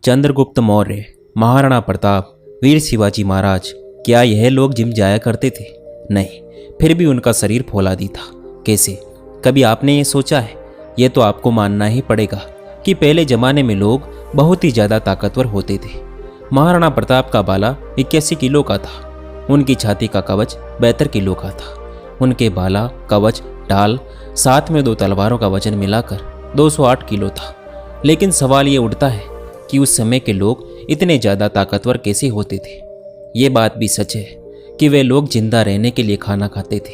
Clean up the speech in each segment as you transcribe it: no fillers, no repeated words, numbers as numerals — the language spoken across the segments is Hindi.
चंद्रगुप्त मौर्य, महाराणा प्रताप, वीर शिवाजी महाराज, क्या यह लोग जिम जाया करते थे? नहीं, फिर भी उनका शरीर फौलादी था। कैसे? कभी आपने ये सोचा है? ये तो आपको मानना ही पड़ेगा कि पहले जमाने में लोग बहुत ही ज़्यादा ताकतवर होते थे। महाराणा प्रताप का बाला 81 किलो का था। उनकी छाती का कवच 72 किलो का था। उनके बाला, कवच, ढाल, साथ में 2 तलवारों का वजन मिलाकर 208 किलो था। लेकिन सवाल ये उठता है कि उस समय के लोग इतने ज़्यादा ताकतवर कैसे होते थे? ये बात भी सच है कि वे लोग जिंदा रहने के लिए खाना खाते थे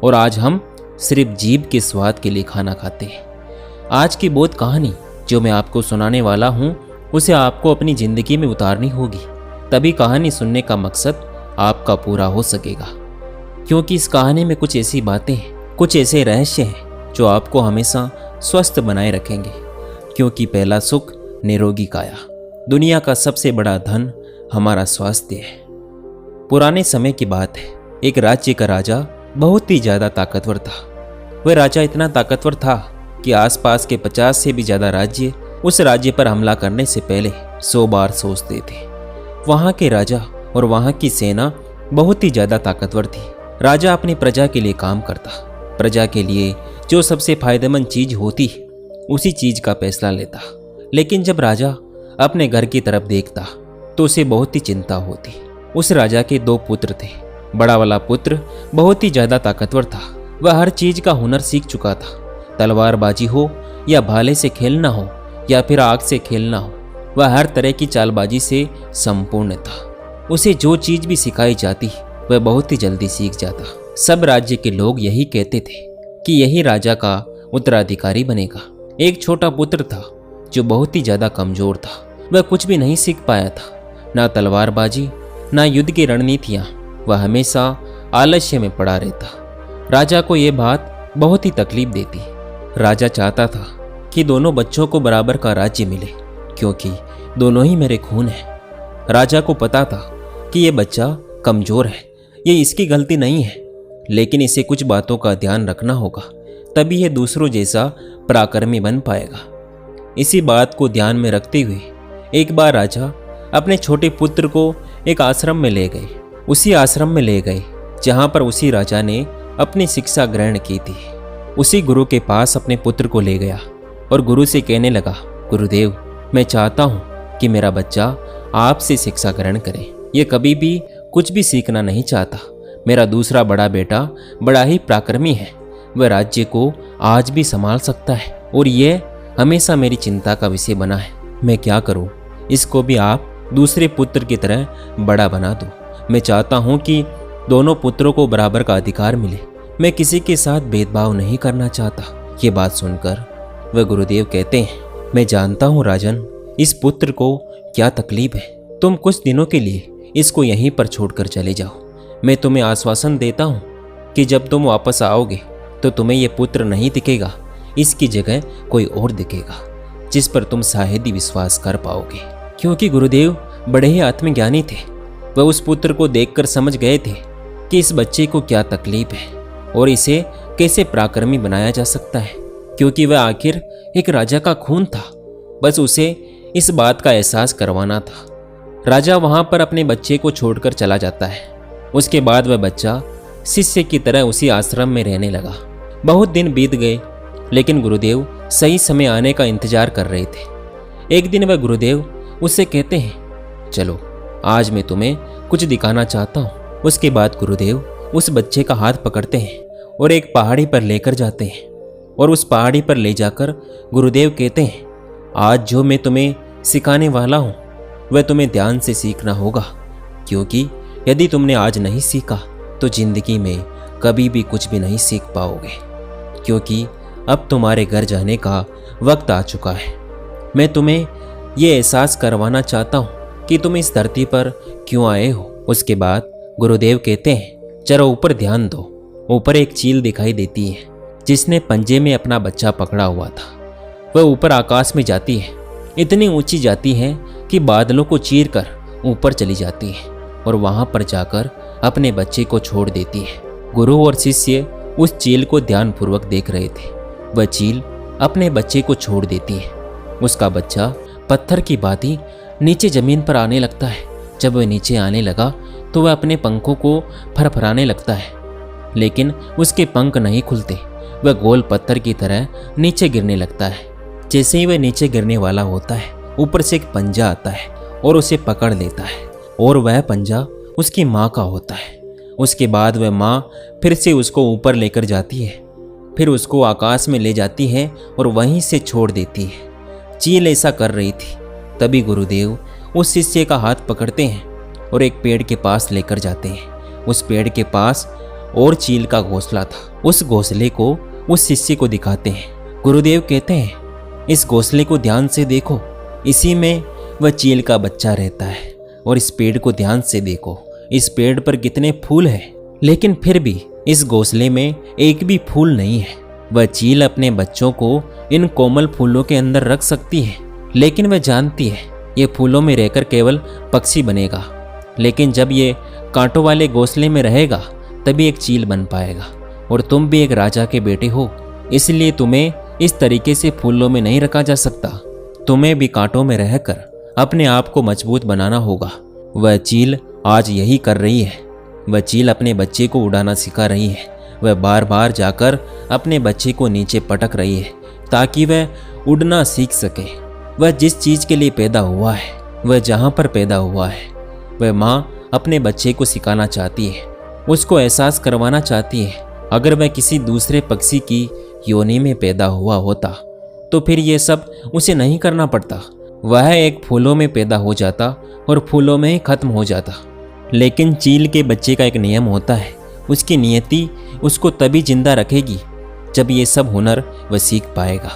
और आज हम सिर्फ जीभ के स्वाद के लिए खाना खाते हैं। आज की बोध कहानी जो मैं आपको सुनाने वाला हूँ उसे आपको अपनी ज़िंदगी में उतारनी होगी, तभी कहानी सुनने का मकसद आपका पूरा हो सकेगा। क्योंकि इस कहानी में कुछ ऐसी बातें हैं, कुछ ऐसे रहस्य हैं जो आपको हमेशा स्वस्थ बनाए रखेंगे। क्योंकि पहला सुख निरोगी काया, दुनिया का सबसे बड़ा धन हमारा स्वास्थ्य है। पुराने समय की बात है, एक राज्य का राजा बहुत ही ज़्यादा ताकतवर था। वह राजा इतना ताकतवर था कि आसपास के 50 से भी ज़्यादा राज्य उस राज्य पर हमला करने से पहले 100 बार सोचते थे। वहाँ के राजा और वहाँ की सेना बहुत ही ज़्यादा ताकतवर थी। राजा अपनी प्रजा के लिए काम करता, प्रजा के लिए जो सबसे फायदेमंद चीज़ होती उसी चीज़ का फैसला लेता। लेकिन जब राजा अपने घर की तरफ देखता तो उसे बहुत ही चिंता होती। उस राजा के 2 पुत्र थे। बड़ा वाला पुत्र बहुत ही ज़्यादा ताकतवर था। वह हर चीज़ का हुनर सीख चुका था। तलवारबाजी हो या भाले से खेलना हो या फिर आग से खेलना हो, वह हर तरह की चालबाजी से संपूर्ण था। उसे जो चीज़ भी सिखाई जाती वह बहुत ही जल्दी सीख जाता। सब राज्य के लोग यही कहते थे कि यही राजा का उत्तराधिकारी बनेगा। एक छोटा पुत्र था जो बहुत ही ज़्यादा कमज़ोर था। वह कुछ भी नहीं सीख पाया था, ना तलवारबाजी, ना युद्ध की रणनीतियाँ। वह हमेशा आलस्य में पड़ा रहता। राजा को यह बात बहुत ही तकलीफ देती। राजा चाहता था कि दोनों बच्चों को बराबर का राज्य मिले, क्योंकि दोनों ही मेरे खून हैं। राजा को पता था कि यह बच्चा कमज़ोर है, ये इसकी गलती नहीं है, लेकिन इसे कुछ बातों का ध्यान रखना होगा, तभी यह दूसरों जैसा पराक्रमी बन पाएगा। इसी बात को ध्यान में रखते हुए एक बार राजा अपने छोटे पुत्र को एक आश्रम में ले गए। उसी आश्रम में ले गए जहाँ पर उसी राजा ने अपनी शिक्षा ग्रहण की थी। उसी गुरु के पास अपने पुत्र को ले गया और गुरु से कहने लगा, गुरुदेव, मैं चाहता हूँ कि मेरा बच्चा आपसे शिक्षा ग्रहण करे। ये कभी भी कुछ भी सीखना नहीं चाहता। मेरा दूसरा बड़ा बेटा बड़ा ही पराक्रमी है, वह राज्य को आज भी संभाल सकता है और ये हमेशा मेरी चिंता का विषय बना है। मैं क्या करूं? इसको भी आप दूसरे पुत्र की तरह बड़ा बना दो। मैं चाहता हूं कि दोनों पुत्रों को बराबर का अधिकार मिले। मैं किसी के साथ भेदभाव नहीं करना चाहता। ये बात सुनकर वह गुरुदेव कहते हैं, मैं जानता हूं राजन, इस पुत्र को क्या तकलीफ है। तुम कुछ दिनों के लिए इसको यहीं पर छोड़कर चले जाओ। मैं तुम्हें आश्वासन देता हूं कि जब तुम वापस आओगे तो तुम्हें ये पुत्र नहीं दिखेगा, इसकी जगह कोई और दिखेगा जिस पर तुम शायद ही विश्वास कर पाओगे। क्योंकि गुरुदेव बड़े ही आत्मज्ञानी थे। वह उस पुत्र को देखकर समझ गए थे कि इस बच्चे को क्या तकलीफ है और इसे कैसे पराक्रमी बनाया जा सकता है, क्योंकि वह आखिर एक राजा का खून था। बस उसे इस बात का एहसास करवाना था। राजा वहां पर अपने बच्चे को छोड़कर चला जाता है। उसके बाद वह बच्चा शिष्य की तरह उसी आश्रम में रहने लगा। बहुत दिन बीत गए, लेकिन गुरुदेव सही समय आने का इंतजार कर रहे थे। एक दिन वह गुरुदेव उससे कहते हैं, चलो आज मैं तुम्हें कुछ दिखाना चाहता हूँ। उसके बाद गुरुदेव उस बच्चे का हाथ पकड़ते हैं और एक पहाड़ी पर लेकर जाते हैं और उस पहाड़ी पर ले जाकर गुरुदेव कहते हैं, आज जो मैं तुम्हें सिखाने वाला हूँ वह तुम्हें ध्यान से सीखना होगा, क्योंकि यदि तुमने आज नहीं सीखा तो जिंदगी में कभी भी कुछ भी नहीं सीख पाओगे, क्योंकि अब तुम्हारे घर जाने का वक्त आ चुका है। मैं तुम्हें ये एहसास करवाना चाहता हूँ कि तुम इस धरती पर क्यों आए हो। उसके बाद गुरुदेव कहते हैं, चलो ऊपर ध्यान दो। ऊपर एक चील दिखाई देती है जिसने पंजे में अपना बच्चा पकड़ा हुआ था। वह ऊपर आकाश में जाती है, इतनी ऊंची जाती है कि बादलों को चीर कर ऊपर चली जाती है और वहां पर जाकर अपने बच्चे को छोड़ देती है। गुरु और शिष्य उस चील को ध्यानपूर्वक देख रहे थे। वह चील अपने बच्चे को छोड़ देती है। उसका बच्चा पत्थर की भांति नीचे जमीन पर आने लगता है। जब वह नीचे आने लगा तो वह अपने पंखों को फरफराने लगता है, लेकिन उसके पंख नहीं खुलते। वह गोल पत्थर की तरह नीचे गिरने लगता है। जैसे ही वह नीचे गिरने वाला होता है, ऊपर से एक पंजा आता है और उसे पकड़ लेता है, और वह पंजा उसकी माँ का होता है। उसके बाद वह माँ फिर से उसको ऊपर लेकर जाती है, फिर उसको आकाश में ले जाती है और वहीं से छोड़ देती है। चील ऐसा कर रही थी। तभी गुरुदेव उस शिष्य का हाथ पकड़ते हैं और एक पेड़ के पास लेकर जाते हैं। उस पेड़ के पास और चील का घोंसला था। उस घोंसले को उस शिष्य को दिखाते हैं। गुरुदेव कहते हैं, इस घोंसले को ध्यान से देखो, इसी में वह चील का बच्चा रहता है। और इस पेड़ को ध्यान से देखो, इस पेड़ पर कितने फूल हैं, लेकिन फिर भी इस घोंसले में एक भी फूल नहीं है। वह चील अपने बच्चों को इन कोमल फूलों के अंदर रख सकती है, लेकिन वह जानती है ये फूलों में रहकर केवल पक्षी बनेगा, लेकिन जब ये कांटों वाले घोंसले में रहेगा तभी एक चील बन पाएगा। और तुम भी एक राजा के बेटे हो, इसलिए तुम्हें इस तरीके से फूलों में नहीं रखा जा सकता। तुम्हें भी कांटों में रहकर अपने आप को मजबूत बनाना होगा। वह चील आज यही कर रही है। वह चील अपने बच्चे को उड़ाना सिखा रही है। वह बार बार जाकर अपने बच्चे को नीचे पटक रही है ताकि वह उड़ना सीख सके। वह जिस चीज़ के लिए पैदा हुआ है, वह जहाँ पर पैदा हुआ है, वह माँ अपने बच्चे को सिखाना चाहती है, उसको एहसास करवाना चाहती है। अगर वह किसी दूसरे पक्षी की योनि में पैदा हुआ होता तो फिर ये सब उसे नहीं करना पड़ता। वह एक फूलों में पैदा हो जाता और फूलों में ही खत्म हो जाता। लेकिन चील के बच्चे का एक नियम होता है, उसकी नियति उसको तभी जिंदा रखेगी जब ये सब हुनर वह सीख पाएगा।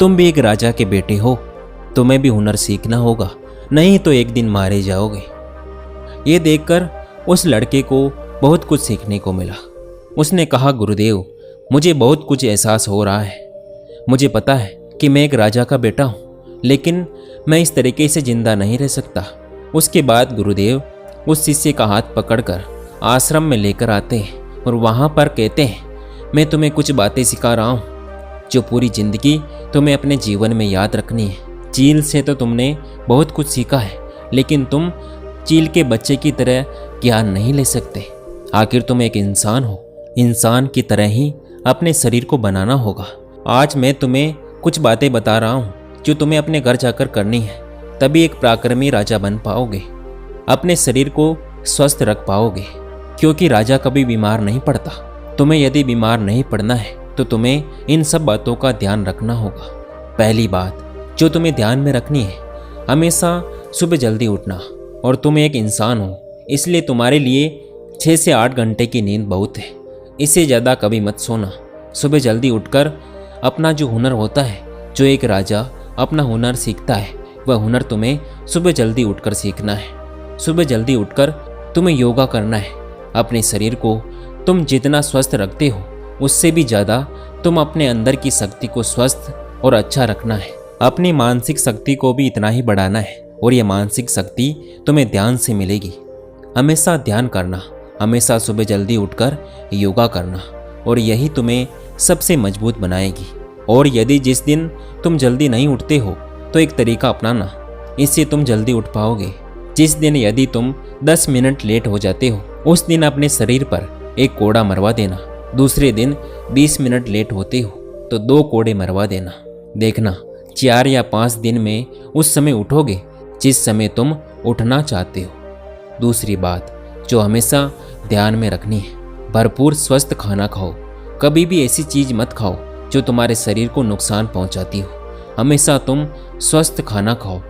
तुम भी एक राजा के बेटे हो, तुम्हें भी हुनर सीखना होगा, नहीं तो एक दिन मारे जाओगे। ये देखकर उस लड़के को बहुत कुछ सीखने को मिला। उसने कहा, गुरुदेव, मुझे बहुत कुछ एहसास हो रहा है। मुझे पता है कि मैं एक राजा का बेटा हूँ, लेकिन मैं इस तरीके से जिंदा नहीं रह सकता। उसके बाद गुरुदेव उस शिष्य का हाथ पकड़कर आश्रम में लेकर आते हैं और वहाँ पर कहते हैं, मैं तुम्हें कुछ बातें सिखा रहा हूँ जो पूरी जिंदगी तुम्हें अपने जीवन में याद रखनी है। चील से तो तुमने बहुत कुछ सीखा है, लेकिन तुम चील के बच्चे की तरह ज्ञान नहीं ले सकते। आखिर तुम एक इंसान हो, इंसान की तरह ही अपने शरीर को बनाना होगा। आज मैं तुम्हें कुछ बातें बता रहा हूँ जो तुम्हें अपने घर जाकर करनी है, तभी एक पराक्रमी राजा बन पाओगे, अपने शरीर को स्वस्थ रख पाओगे, क्योंकि राजा कभी बीमार नहीं पड़ता। तुम्हें यदि बीमार नहीं पड़ना है तो तुम्हें इन सब बातों का ध्यान रखना होगा। पहली बात जो तुम्हें ध्यान में रखनी है, हमेशा सुबह जल्दी उठना। और तुम एक इंसान हो, इसलिए तुम्हारे लिए 6 से 8 घंटे की नींद बहुत है, इससे ज़्यादा कभी मत सोना। सुबह जल्दी उठकर अपना जो हुनर होता है, जो एक राजा अपना हुनर सीखता है, वह हुनर तुम्हें सुबह जल्दी उठकर सीखना है। सुबह जल्दी उठकर तुम्हें योगा करना है। अपने शरीर को तुम जितना स्वस्थ रखते हो, उससे भी ज़्यादा तुम अपने अंदर की शक्ति को स्वस्थ और अच्छा रखना है। अपनी मानसिक शक्ति को भी इतना ही बढ़ाना है, और यह मानसिक शक्ति तुम्हें ध्यान से मिलेगी। हमेशा ध्यान करना, हमेशा सुबह जल्दी उठकर योगा करना, और यही तुम्हें सबसे मजबूत बनाएगी। और यदि जिस दिन तुम जल्दी नहीं उठते हो तो एक तरीका अपनाना, इससे तुम जल्दी उठ पाओगे। जिस दिन यदि तुम 10 मिनट लेट हो जाते हो, उस दिन अपने शरीर पर एक कोड़ा मरवा देना। दूसरे दिन 20 मिनट लेट होते हो तो 2 कोड़े मरवा देना। देखना 4 या 5 दिन में उस समय उठोगे जिस समय तुम उठना चाहते हो। दूसरी बात जो हमेशा ध्यान में रखनी है, भरपूर स्वस्थ खाना खाओ। कभी भी ऐसी चीज़ मत खाओ जो तुम्हारे शरीर को नुकसान पहुंचाती हो। हमेशा तुम स्वस्थ खाना खाओ।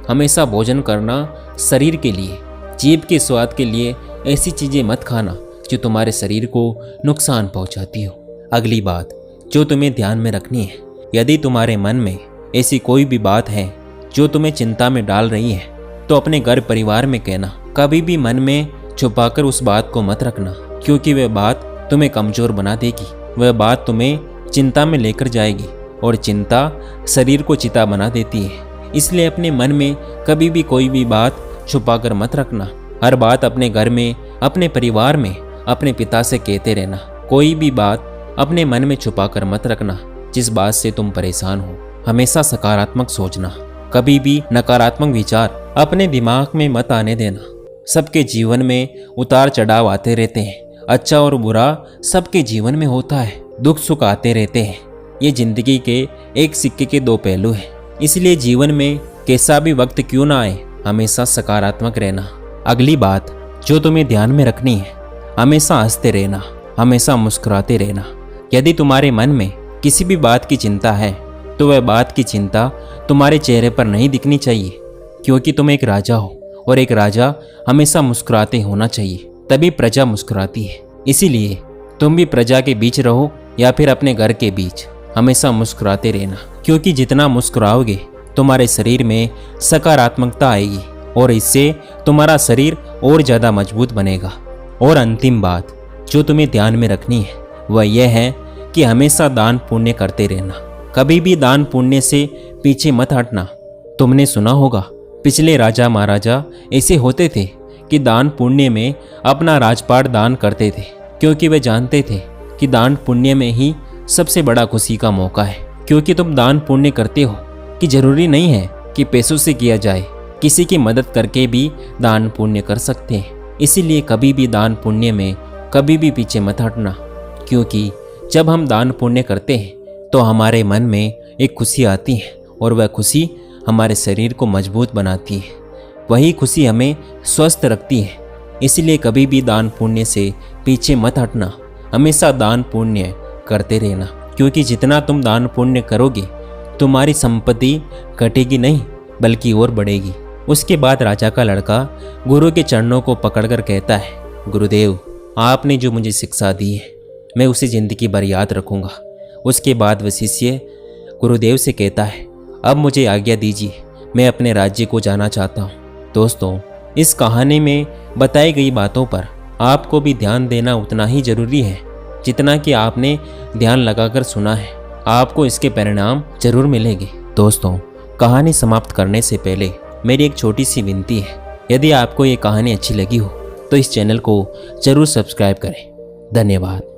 हमेशा भोजन करना शरीर के लिए, जीभ के स्वाद के लिए ऐसी चीज़ें मत खाना जो तुम्हारे शरीर को नुकसान पहुंचाती हो। अगली बात जो तुम्हें ध्यान में रखनी है, यदि तुम्हारे मन में ऐसी कोई भी बात है जो तुम्हें चिंता में डाल रही है, तो अपने घर परिवार में कहना। कभी भी मन में छुपाकर उस बात को मत रखना, क्योंकि वह बात तुम्हें कमज़ोर बना देगी। वह बात तुम्हें चिंता में लेकर जाएगी, और चिंता शरीर को चिता बना देती है। इसलिए अपने मन में कभी भी कोई भी बात छुपाकर मत रखना। हर बात अपने घर में, अपने परिवार में, अपने पिता से कहते रहना। कोई भी बात अपने मन में छुपाकर मत रखना जिस बात से तुम परेशान हो। हमेशा सकारात्मक सोचना, कभी भी नकारात्मक विचार अपने दिमाग में मत आने देना। सबके जीवन में उतार चढ़ाव आते रहते हैं, अच्छा और बुरा सबके जीवन में होता है, दुख सुख आते रहते हैं। ये जिंदगी के एक सिक्के के दो पहलू हैं। इसलिए जीवन में कैसा भी वक्त क्यों ना आए, हमेशा सकारात्मक रहना। अगली बात जो तुम्हें ध्यान में रखनी है, हमेशा हंसते रहना, हमेशा मुस्कुराते रहना। यदि तुम्हारे मन में किसी भी बात की चिंता है तो वह बात की चिंता तुम्हारे चेहरे पर नहीं दिखनी चाहिए, क्योंकि तुम एक राजा हो और एक राजा हमेशा मुस्कुराते होना चाहिए, तभी प्रजा मुस्कुराती है। इसीलिए तुम भी प्रजा के बीच रहो या फिर अपने घर के बीच, हमेशा मुस्कुराते रहना, क्योंकि जितना मुस्कुराओगे तुम्हारे शरीर में सकारात्मकता आएगी और इससे तुम्हारा शरीर और ज़्यादा मजबूत बनेगा। और अंतिम बात जो तुम्हें ध्यान में रखनी है वह यह है कि हमेशा दान पुण्य करते रहना। कभी भी दान पुण्य से पीछे मत हटना। तुमने सुना होगा पिछले राजा महाराजा ऐसे होते थे कि दान पुण्य में अपना राजपाट दान करते थे, क्योंकि वे जानते थे कि दान पुण्य में ही सबसे बड़ा खुशी का मौका है। क्योंकि तुम दान पुण्य करते हो कि जरूरी नहीं है कि पैसों से किया जाए, किसी की मदद करके भी दान पुण्य कर सकते हैं। इसीलिए कभी भी दान पुण्य में कभी भी पीछे मत हटना, क्योंकि जब हम दान पुण्य करते हैं तो हमारे मन में एक खुशी आती है और वह खुशी हमारे शरीर को मजबूत बनाती है। वही खुशी हमें स्वस्थ रखती है। इसलिए कभी भी दान पुण्य से पीछे मत हटना, हमेशा दान पुण्य करते रहना, क्योंकि जितना तुम दान पुण्य करोगे तुम्हारी संपत्ति घटेगी नहीं बल्कि और बढ़ेगी। उसके बाद राजा का लड़का गुरु के चरणों को पकड़कर कहता है, गुरुदेव आपने जो मुझे शिक्षा दी है मैं उसे जिंदगी भर याद रखूंगा। उसके बाद वह शिष्य गुरुदेव से कहता है, अब मुझे आज्ञा दीजिए, मैं अपने राज्य को जाना चाहता हूँ। दोस्तों, इस कहानी में बताई गई बातों पर आपको भी ध्यान देना उतना ही जरूरी है जितना कि आपने ध्यान लगाकर सुना है। आपको इसके परिणाम जरूर मिलेंगे। दोस्तों, कहानी समाप्त करने से पहले मेरी एक छोटी सी विनती है, यदि आपको ये कहानी अच्छी लगी हो तो इस चैनल को जरूर सब्सक्राइब करें। धन्यवाद।